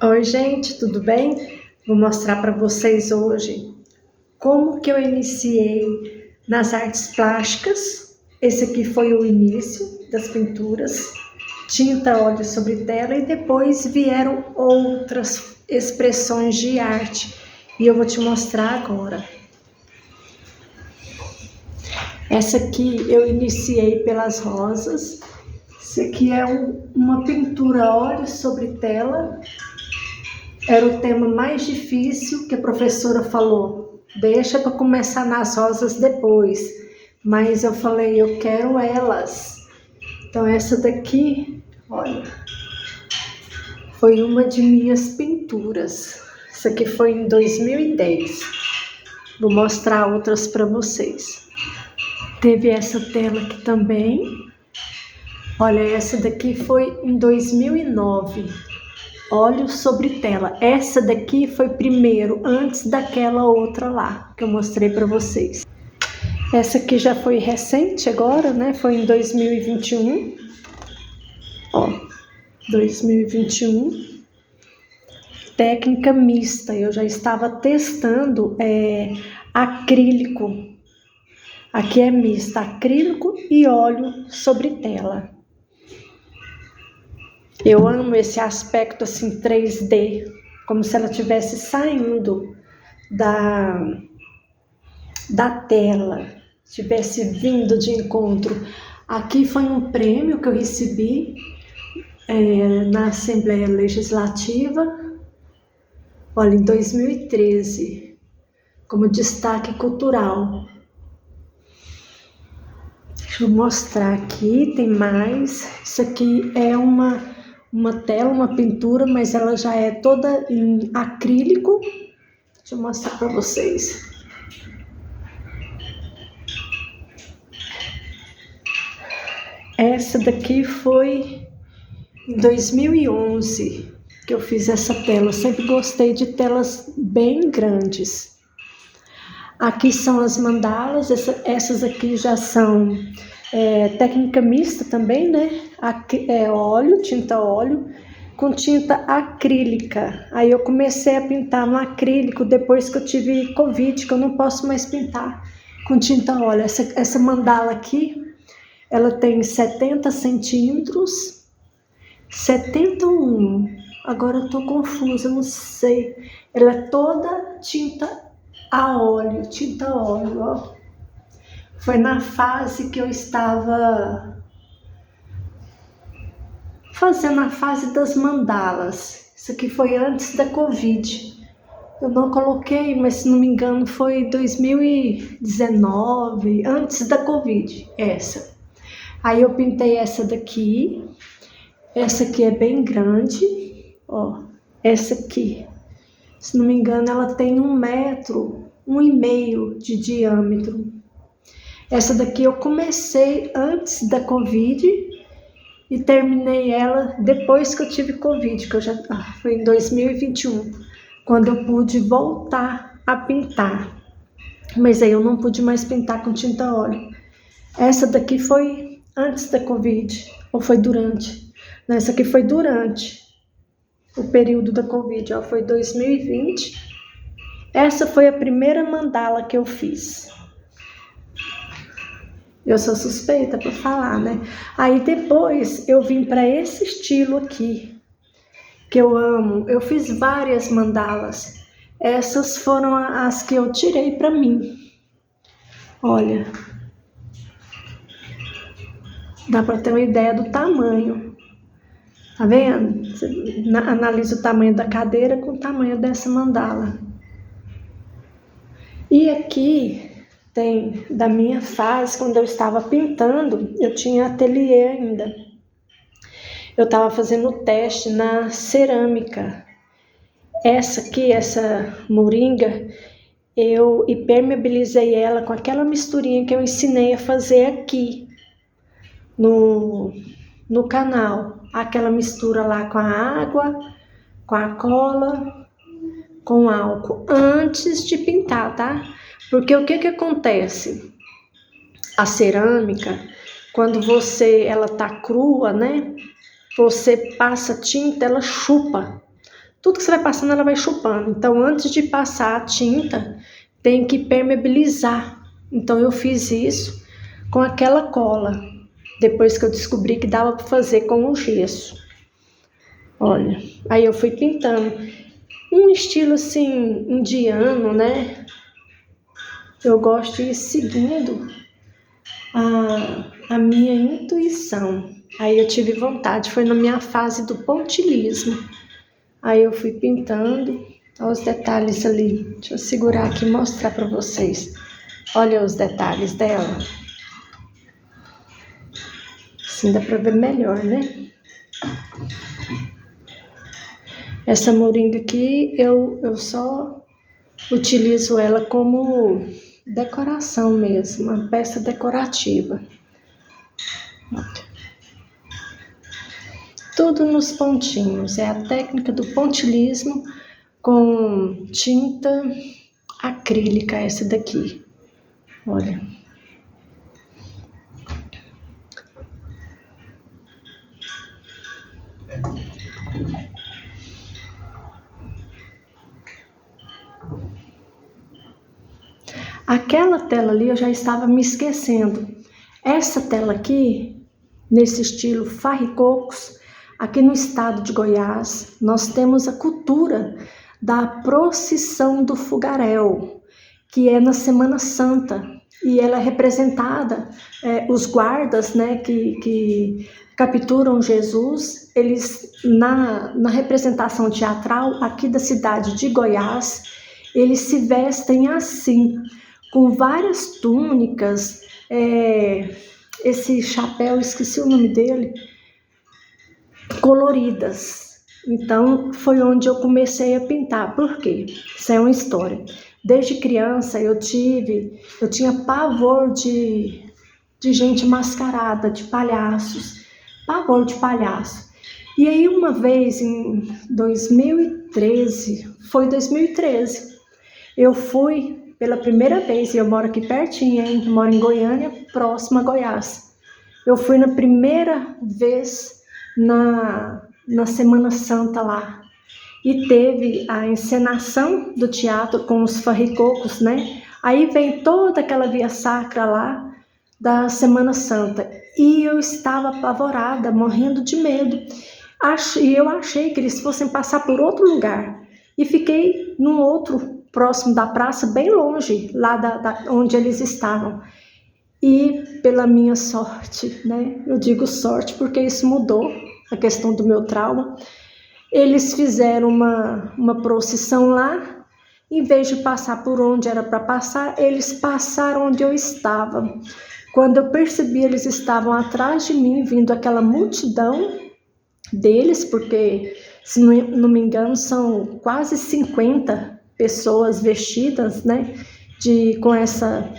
Oi, gente, tudo bem? Vou mostrar para vocês hoje como que eu iniciei nas artes plásticas. Esse aqui foi o início das pinturas, tinta, óleo sobre tela e depois vieram outras expressões de arte e eu vou te mostrar agora. Essa aqui eu iniciei pelas rosas. Isso aqui é uma pintura óleo sobre tela. Era o tema mais difícil que a professora falou. Deixa para começar nas rosas depois. Mas eu falei, eu quero elas. Então essa daqui, olha, foi uma de minhas pinturas. Essa aqui foi em 2010. Vou mostrar outras para vocês. Teve essa tela aqui também. Olha, essa daqui foi em 2009. Óleo sobre tela. Essa daqui foi primeiro, antes daquela outra lá, que eu mostrei para vocês. Essa aqui já foi recente agora, né? Foi em 2021. Ó, 2021. Técnica mista. Eu já estava testando acrílico. Aqui é mista, acrílico e óleo sobre tela. Eu amo esse aspecto assim 3D, como se ela estivesse saindo da tela, estivesse vindo de encontro. Aqui foi um prêmio que eu recebi na Assembleia Legislativa, olha, em 2013, como destaque cultural. Deixa eu mostrar aqui, tem mais. Isso aqui é uma tela, uma pintura, mas ela já é toda em acrílico. Deixa eu mostrar para vocês. Essa daqui foi em 2011 que eu fiz essa tela. Eu sempre gostei de telas bem grandes. Aqui são as mandalas, essas aqui já são técnica mista também, né? Óleo, tinta óleo, com tinta acrílica. Aí eu comecei a pintar no acrílico depois que eu tive Covid, que eu não posso mais pintar com tinta óleo. Essa mandala aqui, ela tem 70 centímetros, 71. Agora eu tô confusa, não sei. Ela é toda tinta tinta óleo, ó. Foi na fase que eu estava fazendo a fase das mandalas. Isso aqui foi antes da Covid. Eu não coloquei, mas se não me engano foi 2019, antes da Covid, essa. Aí eu pintei essa daqui. Essa aqui é bem grande, ó. Essa aqui, se não me engano, ela tem 1,5 metro de diâmetro. Essa daqui eu comecei antes da Covid e terminei ela depois que eu tive Covid, que eu foi em 2021, quando eu pude voltar a pintar. Mas aí eu não pude mais pintar com tinta óleo. Essa daqui foi antes da Covid, ou foi durante? Não, essa aqui foi durante o período da Covid, ó, foi 2020. Essa foi a primeira mandala que eu fiz. Eu sou suspeita para falar, né? Aí depois eu vim para esse estilo aqui, que eu amo. Eu fiz várias mandalas. Essas foram as que eu tirei para mim. Olha. Dá para ter uma ideia do tamanho. Tá vendo? Você analisa o tamanho da cadeira com o tamanho dessa mandala. E aqui tem da minha fase, quando eu estava pintando, eu tinha ateliê ainda. Eu estava fazendo teste na cerâmica. Essa aqui, essa moringa, eu impermeabilizei ela com aquela misturinha que eu ensinei a fazer aqui no canal. Aquela mistura lá com a água, com a cola, com álcool, antes de pintar, tá? Porque o que acontece? A cerâmica, quando ela tá crua, né? Você passa tinta, ela chupa. tudo que você vai passando ela vai chupando. Então antes de passar a tinta, tem que permeabilizar. Então eu fiz isso com aquela cola, depois que eu descobri que dava para fazer com o gesso. Olha, aí eu fui pintando. Um estilo assim, indiano, né? Eu gosto de ir seguindo a minha intuição. Aí eu tive vontade, foi na minha fase do pontilhismo. Aí eu fui pintando, olha os detalhes ali. Deixa eu segurar aqui e mostrar para vocês. Olha os detalhes dela. Assim dá para ver melhor, né? Essa moringa aqui, eu só utilizo ela como decoração mesmo, uma peça decorativa. Tudo nos pontinhos, é a técnica do pontilhismo com tinta acrílica, essa daqui. Olha. Aquela tela ali eu já estava me esquecendo. Essa tela aqui, nesse estilo farricocos, aqui no estado de Goiás, nós temos a cultura da procissão do fogaréu, que é na Semana Santa. E ela é representada, os guardas, né, que capturam Jesus, eles, na representação teatral aqui da cidade de Goiás, eles se vestem assim, com várias túnicas, esse chapéu, esqueci o nome dele, coloridas. Então foi onde eu comecei a pintar. Por quê? Isso é uma história. Desde criança eu tinha pavor de gente mascarada, de palhaços, pavor de palhaço. E aí uma vez em 2013, eu fui pela primeira vez, e eu moro aqui pertinho, hein? Eu moro em Goiânia, próximo a Goiás. Eu fui na primeira vez na Semana Santa lá. E teve a encenação do teatro com os farricocos, né? Aí vem toda aquela via sacra lá da Semana Santa. E eu estava apavorada, morrendo de medo. E eu achei que eles fossem passar por outro lugar. E fiquei num outro, próximo da praça, bem longe, lá onde eles estavam. E pela minha sorte, né? Eu digo sorte porque isso mudou a questão do meu trauma. Eles fizeram uma procissão lá, em vez de passar por onde era para passar, eles passaram onde eu estava. Quando eu percebi, eles estavam atrás de mim, vindo aquela multidão deles, porque, se não me engano, são quase 50 pessoas vestidas, né, com essa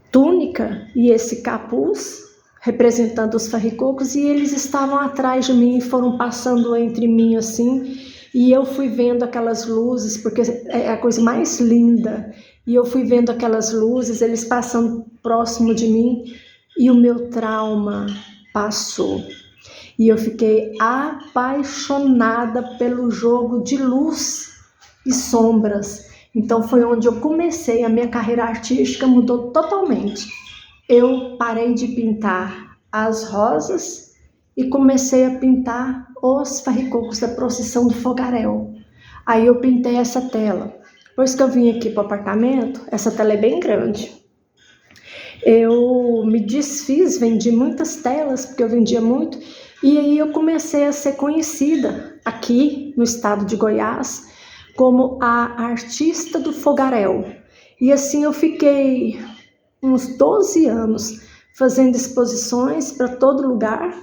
túnica e esse capuz, representando os farricocos, e eles estavam atrás de mim, foram passando entre mim assim, e eu fui vendo aquelas luzes, porque é a coisa mais linda, e eu fui vendo aquelas luzes, eles passando próximo de mim, e o meu trauma passou. E eu fiquei apaixonada pelo jogo de luz e sombras. Então foi onde eu comecei, a minha carreira artística mudou totalmente. Eu parei de pintar as rosas e comecei a pintar os farricocos da procissão do fogaréu. Aí eu pintei essa tela. Depois que eu vim aqui para o apartamento, essa tela é bem grande. Eu me desfiz, vendi muitas telas, porque eu vendia muito, e aí eu comecei a ser conhecida aqui no estado de Goiás como a artista do fogaréu. E assim eu fiquei uns 12 anos fazendo exposições para todo lugar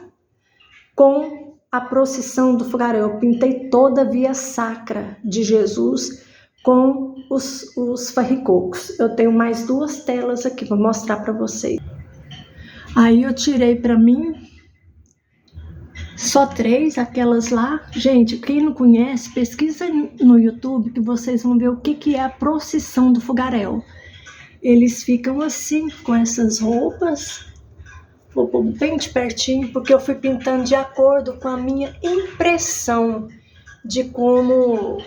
com a procissão do fogaréu. Eu pintei toda a via sacra de Jesus com os farricocos. Eu tenho mais 2 telas aqui para mostrar para vocês. Aí eu tirei para mim só 3, aquelas lá. Gente, quem não conhece, pesquisa no YouTube que vocês vão ver o que é a procissão do fogaréu. Eles ficam assim, com essas roupas. Vou pôr bem de pertinho, porque eu fui pintando de acordo com a minha impressão de como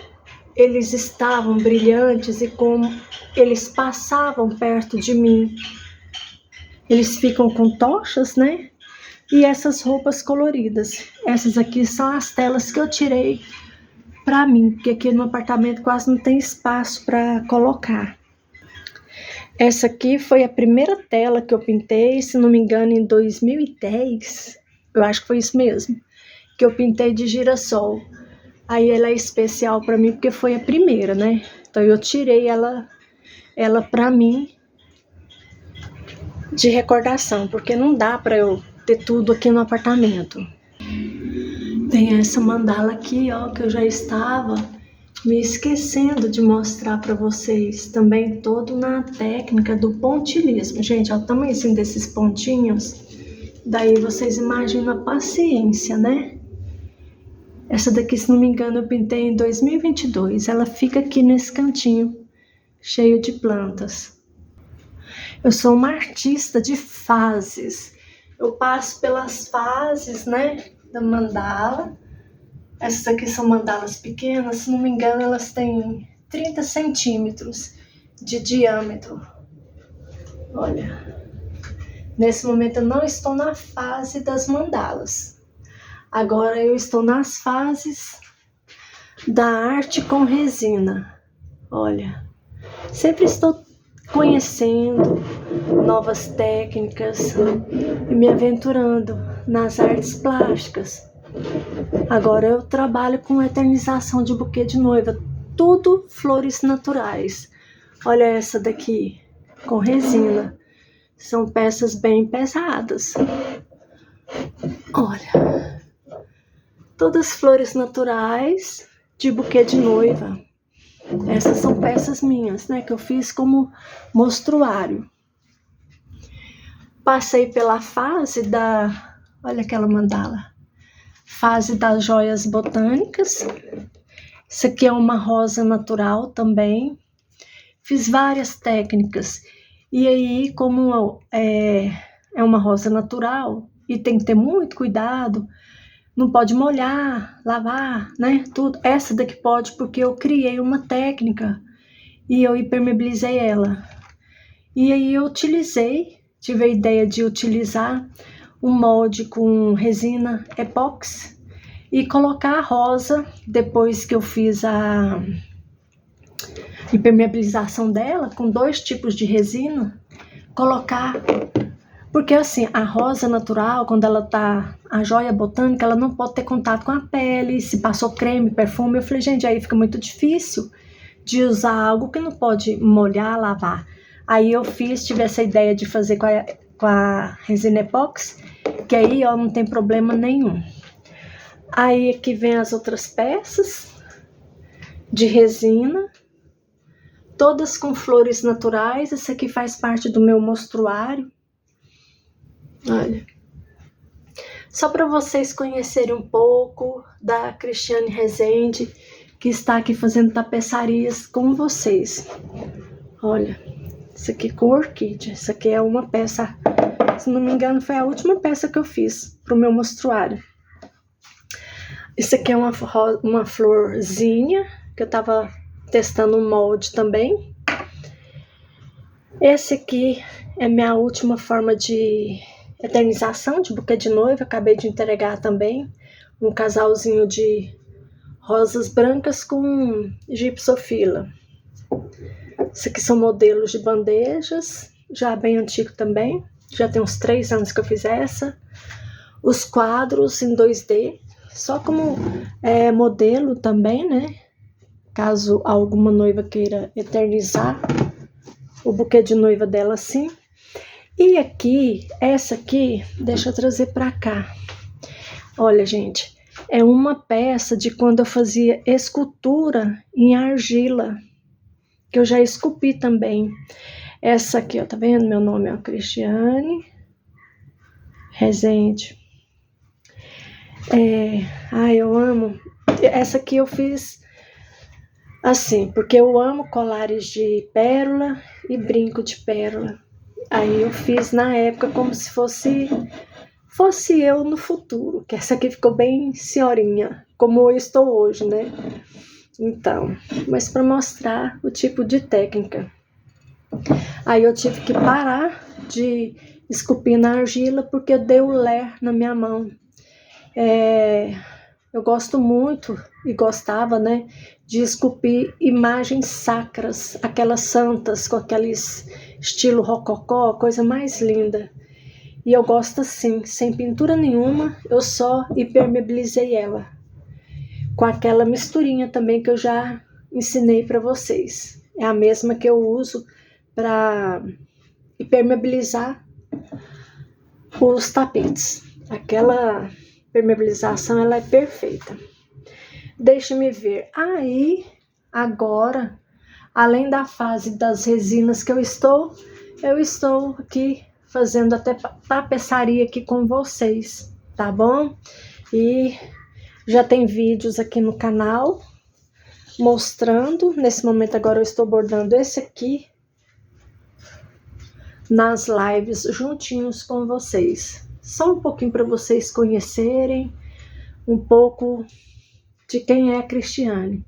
eles estavam brilhantes e como eles passavam perto de mim. Eles ficam com tochas, né? E essas roupas coloridas. Essas aqui são as telas que eu tirei para mim, porque aqui no apartamento quase não tem espaço para colocar. Essa aqui foi a primeira tela que eu pintei, se não me engano, em 2010. Eu acho que foi isso mesmo, que eu pintei de girassol. Aí ela é especial para mim porque foi a primeira, né? Então eu tirei ela para mim de recordação, porque não dá para eu ter tudo aqui no apartamento. Tem essa mandala aqui, ó, que eu já estava me esquecendo de mostrar para vocês. Também todo na técnica do pontilhismo. Gente, olha o tamanho desses pontinhos. Daí vocês imaginam a paciência, né? Essa daqui, se não me engano, eu pintei em 2022. Ela fica aqui nesse cantinho, cheio de plantas. Eu sou uma artista de fases. Eu passo pelas fases, né, da mandala. Essas aqui são mandalas pequenas, se não me engano, elas têm 30 centímetros de diâmetro. Olha, nesse momento eu não estou na fase das mandalas. Agora eu estou nas fases da arte com resina. Olha, sempre estou conhecendo novas técnicas e me aventurando nas artes plásticas. Agora eu trabalho com eternização de buquê de noiva, tudo flores naturais. Olha essa daqui, com resina. São peças bem pesadas. Olha, todas flores naturais de buquê de noiva. Essas são peças minhas, né, que eu fiz como mostruário. Passei pela fase da... Olha aquela mandala. Fase das joias botânicas. Isso aqui é uma rosa natural também. Fiz várias técnicas. E aí, como é uma rosa natural e tem que ter muito cuidado, não pode molhar, lavar, né? Tudo. Essa daqui pode porque eu criei uma técnica e eu impermeabilizei ela. E aí eu tive a ideia de utilizar um molde com resina epóxi e colocar a rosa, depois que eu fiz a impermeabilização dela, com 2 tipos de resina, colocar, porque assim, a rosa natural, quando ela tá, a joia botânica, ela não pode ter contato com a pele, se passou creme, perfume, eu falei, gente, aí fica muito difícil de usar algo que não pode molhar, lavar. Aí eu tive essa ideia de fazer com a resina epóxi, que aí, ó, não tem problema nenhum. Aí aqui vem as outras peças de resina, todas com flores naturais. Esse aqui faz parte do meu mostruário. Olha, só para vocês conhecerem um pouco da Cristiane Rezende, que está aqui fazendo tapeçarias com vocês. Olha, isso aqui com orquídea. Isso aqui é uma peça, se não me engano, foi a última peça que eu fiz para o meu mostruário. Isso aqui é uma florzinha, que eu estava testando um molde também. Esse aqui é minha última forma de eternização de buquê de noiva. Acabei de entregar também um casalzinho de rosas brancas com gipsofila. Isso aqui são modelos de bandejas, já bem antigo também. Já tem uns 3 anos que eu fiz essa. Os quadros em 2D, só como modelo também, né? Caso alguma noiva queira eternizar o buquê de noiva dela assim. E aqui, essa aqui, deixa eu trazer pra cá. Olha, gente, é uma peça de quando eu fazia escultura em argila, que eu já esculpi também. Essa aqui, ó, tá vendo? Meu nome é Cristiane Rezende. Eu amo. Essa aqui eu fiz assim, porque eu amo colares de pérola e brinco de pérola. Aí eu fiz na época como se fosse fosse eu no futuro, que essa aqui ficou bem senhorinha, como eu estou hoje, né? Então, mas para mostrar o tipo de técnica. Aí eu tive que parar de esculpir na argila porque eu dei o ler na minha mão. Eu gosto muito e gostava, né, de esculpir imagens sacras, aquelas santas com aqueles estilo rococó, coisa mais linda. E eu gosto assim, sem pintura nenhuma, eu só impermeabilizei ela. Com aquela misturinha também que eu já ensinei para vocês. É a mesma que eu uso para impermeabilizar os tapetes. Aquela impermeabilização, ela é perfeita. Deixe-me ver. Aí, agora, além da fase das resinas que eu estou aqui fazendo até tapeçaria aqui com vocês, tá bom? E já tem vídeos aqui no canal mostrando. Nesse momento agora eu estou bordando esse aqui nas lives juntinhos com vocês. Só um pouquinho para vocês conhecerem um pouco de quem é a Cristiane.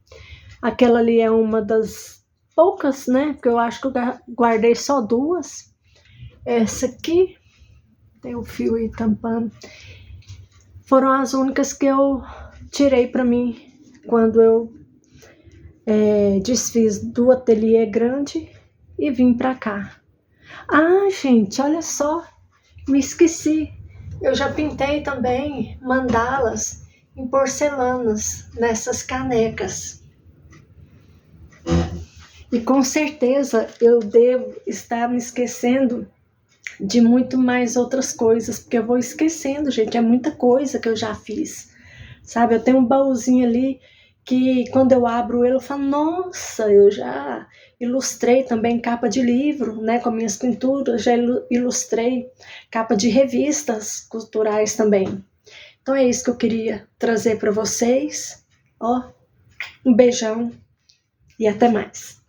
Aquela ali é uma das poucas, né? Porque eu acho que eu guardei só duas. Essa aqui, tem o fio aí tampando. Foram as únicas que eu tirei para mim quando eu desfiz do ateliê grande e vim para cá. Ah, gente, olha só, me esqueci. Eu já pintei também mandalas em porcelanas nessas canecas. E com certeza eu devo estar me esquecendo de muito mais outras coisas, porque eu vou esquecendo, gente, é muita coisa que eu já fiz, sabe? Eu tenho um baúzinho ali que quando eu abro ele eu falo, nossa, eu já ilustrei também capa de livro, né, com minhas pinturas, já ilustrei capa de revistas culturais também. Então é isso que eu queria trazer para vocês, ó, um beijão e até mais.